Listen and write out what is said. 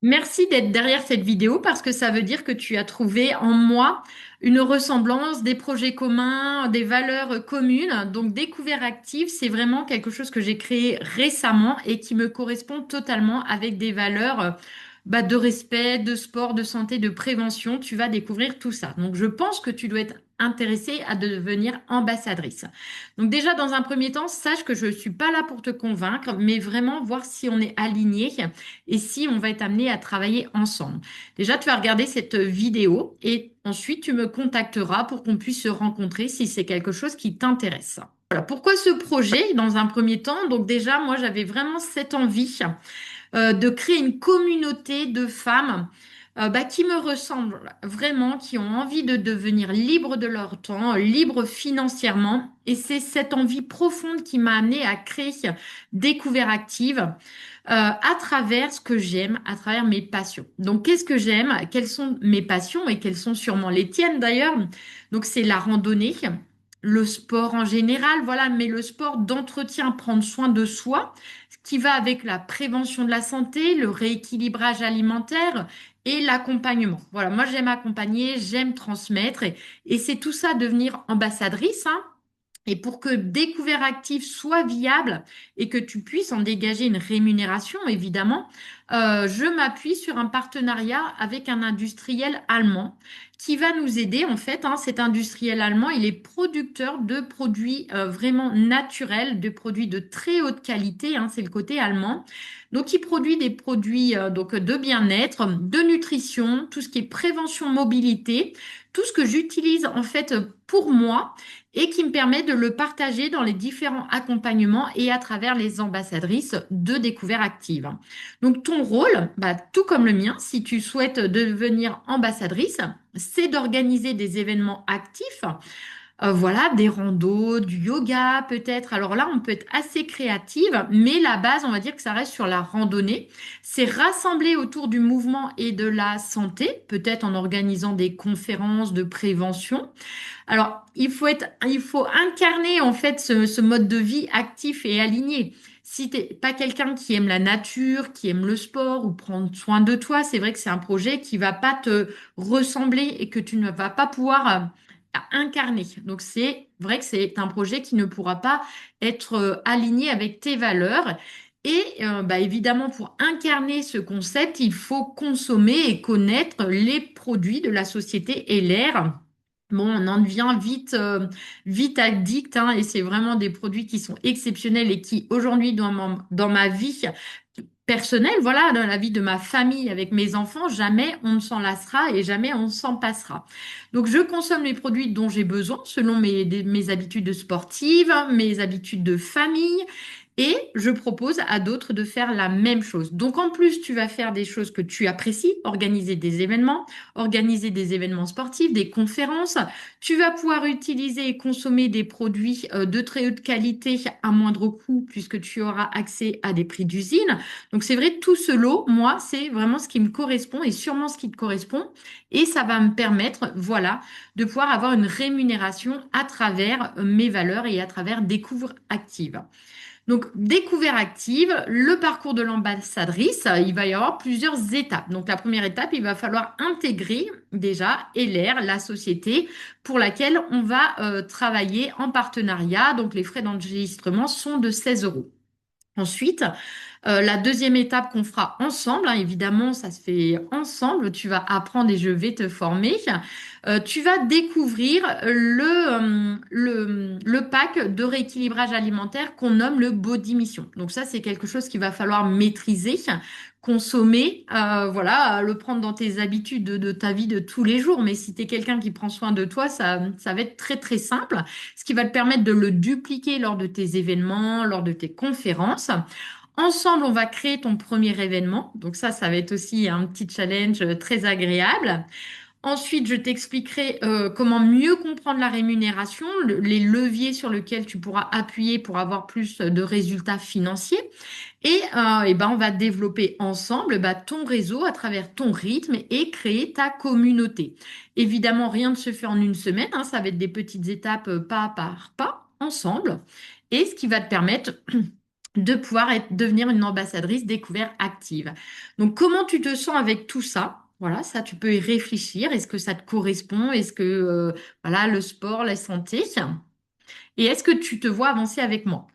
Merci d'être derrière cette vidéo parce que ça veut dire que tu as trouvé en moi une ressemblance, des projets communs, des valeurs communes. Donc, Découvert Active, c'est vraiment quelque chose que j'ai créé récemment et qui me correspond totalement avec des valeurs de respect, de sport, de santé, de prévention. Tu vas découvrir tout ça. Donc, je pense que tu dois être intéressée à devenir ambassadrice. Donc déjà, dans un premier temps, sache que je ne suis pas là pour te convaincre, mais vraiment voir si on est aligné et si on va être amené à travailler ensemble. Déjà, tu vas regarder cette vidéo et ensuite tu me contacteras pour qu'on puisse se rencontrer si c'est quelque chose qui t'intéresse. Voilà, pourquoi ce projet dans un premier temps? Donc déjà, moi, j'avais vraiment cette envie de créer une communauté de femmes qui me ressemblent vraiment, qui ont envie de devenir libres de leur temps, libres financièrement. Et c'est cette envie profonde qui m'a amené à créer Découvert Active à travers ce que j'aime, à travers mes passions. Donc, qu'est-ce que j'aime? Quelles sont mes passions et quelles sont sûrement les tiennes d'ailleurs? Donc, c'est la randonnée, le sport en général, voilà, mais le sport d'entretien, prendre soin de soi, ce qui va avec la prévention de la santé, le rééquilibrage alimentaire et l'accompagnement. Voilà, moi j'aime accompagner, j'aime transmettre et c'est tout ça devenir ambassadrice, hein. Et pour que Découvert Actif soit viable et que tu puisses en dégager une rémunération, évidemment, je m'appuie sur un partenariat avec un industriel allemand qui va nous aider. En fait, hein, cet industriel allemand, il est producteur de produits vraiment naturels, de produits de très haute qualité, hein, c'est le côté allemand. Donc, il produit des produits donc de bien-être, de nutrition, tout ce qui est prévention mobilité, tout ce que j'utilise en fait pour moi et qui me permet de le partager dans les différents accompagnements et à travers les ambassadrices de Découvert Active. Donc ton rôle, tout comme le mien, si tu souhaites devenir ambassadrice, c'est d'organiser des événements actifs, voilà, des randos, du yoga peut-être. Alors là, on peut être assez créative, mais la base, on va dire que ça reste sur la randonnée. C'est rassembler autour du mouvement et de la santé, peut-être en organisant des conférences de prévention. Alors, il faut incarner en fait ce mode de vie actif et aligné. Si t'es pas quelqu'un qui aime la nature, qui aime le sport ou prendre soin de toi, c'est vrai que c'est un projet qui va pas te ressembler et que tu ne vas pas pouvoir incarner. Donc, c'est vrai que c'est un projet qui ne pourra pas être aligné avec tes valeurs. Et évidemment, pour incarner ce concept, il faut consommer et connaître les produits de la société et l'air. Bon, on en devient vite addict, hein, et c'est vraiment des produits qui sont exceptionnels et qui, aujourd'hui, dans ma vie personnelle, voilà, dans la vie de ma famille avec mes enfants, jamais on ne s'en lassera et jamais on s'en passera. Donc, je consomme les produits dont j'ai besoin selon mes habitudes sportives, mes habitudes de famille. Et je propose à d'autres de faire la même chose. Donc en plus, tu vas faire des choses que tu apprécies, organiser des événements sportifs, des conférences. Tu vas pouvoir utiliser et consommer des produits de très haute qualité à moindre coût puisque tu auras accès à des prix d'usine. Donc c'est vrai, tout ce lot, moi, c'est vraiment ce qui me correspond et sûrement ce qui te correspond. Et ça va me permettre, voilà, de pouvoir avoir une rémunération à travers mes valeurs et à travers Découvre Active. Donc, Découvert Active, le parcours de l'ambassadrice, il va y avoir plusieurs étapes. Donc, la première étape, il va falloir intégrer déjà LR, la société pour laquelle on va travailler en partenariat. Donc, les frais d'enregistrement sont de 16 euros. Ensuite, la deuxième étape qu'on fera ensemble, hein, évidemment, ça se fait ensemble, tu vas apprendre et je vais te former. Tu vas découvrir le pack de rééquilibrage alimentaire qu'on nomme le Body Mission. Donc ça, c'est quelque chose qu'il va falloir maîtriser, consommer, voilà, le prendre dans tes habitudes de ta vie de tous les jours. Mais si tu es quelqu'un qui prend soin de toi, ça va être très très simple, ce qui va te permettre de le dupliquer lors de tes événements, lors de tes conférences. Ensemble, on va créer ton premier événement. Donc ça va être aussi un petit challenge très agréable. Ensuite, je t'expliquerai comment mieux comprendre la rémunération, les leviers sur lesquels tu pourras appuyer pour avoir plus de résultats financiers. Et ben, on va développer ensemble ton réseau à travers ton rythme et créer ta communauté. Évidemment, rien ne se fait en une semaine, hein, ça va être des petites étapes pas par pas, ensemble. Et ce qui va te permettre de pouvoir devenir une ambassadrice découverte active. Donc, comment tu te sens avec tout ça? Voilà, ça, tu peux y réfléchir. Est-ce que ça te correspond? Est-ce que, voilà, le sport, la santé? Et est-ce que tu te vois avancer avec moi?